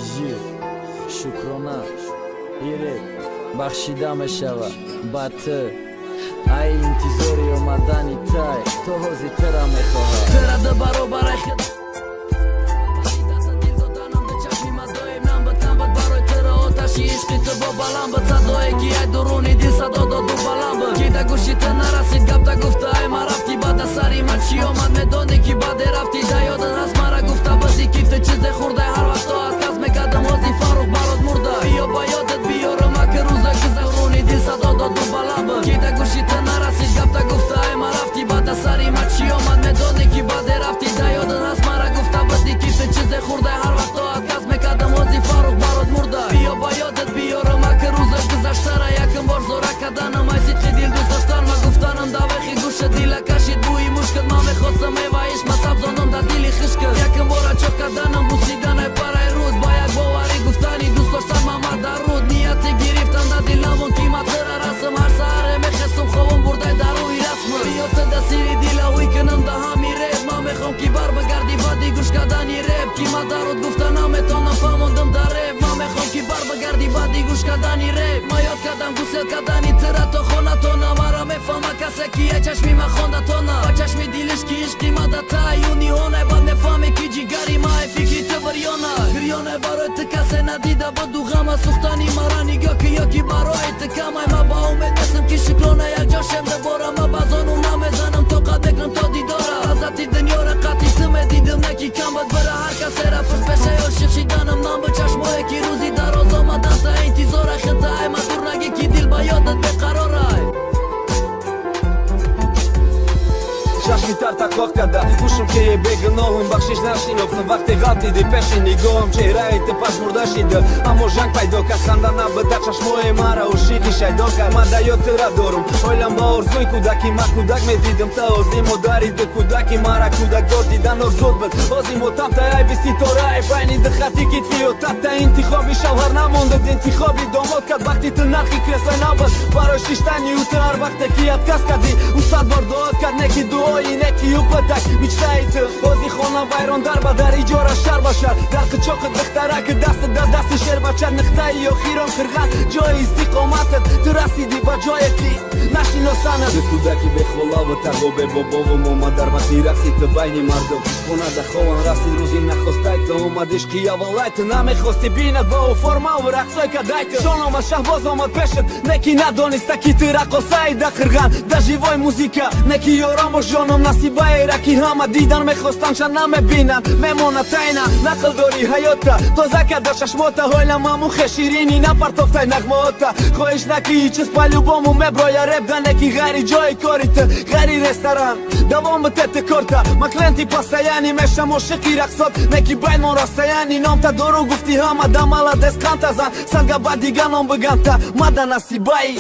ژیر شکرانه ایره بخشیده میشود با تو ای انتظاری اومدنی تای تو حوزی ترا میخواهد ترا ده برابر خد دل دادنم به چشمی مدایم نم بتن بد برای ترا آتشی عشقی تو با بلم بد صدای کی ای درونی دل صدا داد و بلم بد کی دا گوشی تا نرسید گفت تا گفته ای ما رفتی بعد سری من چی آمد میدانی که بعد رفتی دا یادن هست مرا گفته بدی که تو چیز خورده هر وقت تو کس میکردم حوزی فاروق برات مرده بیا با یادت بیارم که روزا که درونی دل صدا داد و بلم بد کی دا گوشی تا نرسید گفت تا گفته ای ما رفتی بعد سری من چی آمد میدانی که بعد رفتی دا یادن هست مرا گفته بدی که تو چیز خورده هر وقت تو کس میکردم حوزی فاروق برات مرده بیا با یادت بیارم که روزا گذشته را یکم بار زورا کردنم ای سیدی دل دوست داشتن ما گفتنم دا وخی گوش دیل کشید بوی مشکل ما میخواستم میوایش ما سبزانم دا دیلی خشکل یکم بارا چوک کردنم بوسیدن ای پرای رود با یک باوری گفتنی دوست داشتن ما در رود نیتی گرفتم دا دیلمون قیمت را رسم هر سهره میخستم خوابم برده در روی رسم بیا تو دا سیری دیلا وی کنم دا همی ریب ما میخوام کی بار بگردی بادی گوش کردنی ریب کی ما در رود گفتنم میتونم فهموندم در ریب ما میخوام کی بار بگردی بادی گوش کردنی ریب ما یاد کردم گوسل کردنی ترا تو خونه تو نمارا میفهمه کسی کیه چشمی ما خونده تو نه با چشمی دیلش کی عشقی ما دا تایونی هونه بعد میفهمی کی جیگری ما فکری تو بریانه گریانه برای تو کسی ندیده با دو غم سوختنی مرا نگاه که یکی برای تو کمای ما با امید نیستم که شکرانه یک جا شمده بارم ما بازانو نمیزنم تا قد بکنم تا دیداره حضرتی دنیا را قطعی تو میدیدم نکی کم بد بره هر کسی را پس پیشه عاشق شیدنم نام به چشمایی که روزی دراز آمدن تا انتظار خطای ما دور نگی که دل با یادت بقراره چشمی تر تقاق کرده گوشم که یه بگناهم بخشش نشینفتم وقتی غلطیدی پیش نگاهم چهره تو پشمرده شده اما جنگ پیدا کرد خندنه بده چشمای مرا و شیقی شیدا کرد من دیات را دارم اویلم با ارزوی کودکی من کودک میدیدم تا آزیم و دارید کودکی مرا کودک دار دیدن ارزود بد آزیم و تم تا ای بی ستاره ای بینی دخطی کتفی و تا انتخابی شوهر نماندد انتخابی داماد کرد وقتی تو نرخی کرسای نبود برای شیشتنی و تو هر وقت که یاد کس کردی و صد بار دعات کرد نکی دعایی نکی و پتک بیچتایی تو بازی خانم ویران در بدر ایجاره شر بشر در چاقت بختره که دست در دست شیر بچر نختایی یا خیران خرغن جای استقامتت تو رسیدی با جای کی نشیناسنت به کودکی به خلا و تقابه بابا و ماما در وقتی رقصی تو بین مردم خونه در خوان رسید روزی نخواستای تو اومدش که اولای تو نمیخواستی بیند با فرما و رقصای کدای تو شانم شهباز آمد پیشت نکی ندانسته که تو رقصای در خرغن در جیوای موزیکا نکی یارم و جانم نصیبای را که همه دیدن میخواستن شن نمیبینن میمونه تاینا نقل داری حیاتا تازه که در چشماتا هایلم همون خشیرینی نپرتافتای نغماتا خواهش نکی چیز پلو بامو مبرای رب ده نکی غیری جای کاریت غیری رستوران دوام به تت کارتا مکلنتی پاسایانی میشم عاشقی رقصات نکی باید ما راستایانی نام تا دارو گفتی همه دمالا دست کانتا زن سنگا با دیگه نام بگم تا مده نصیبایی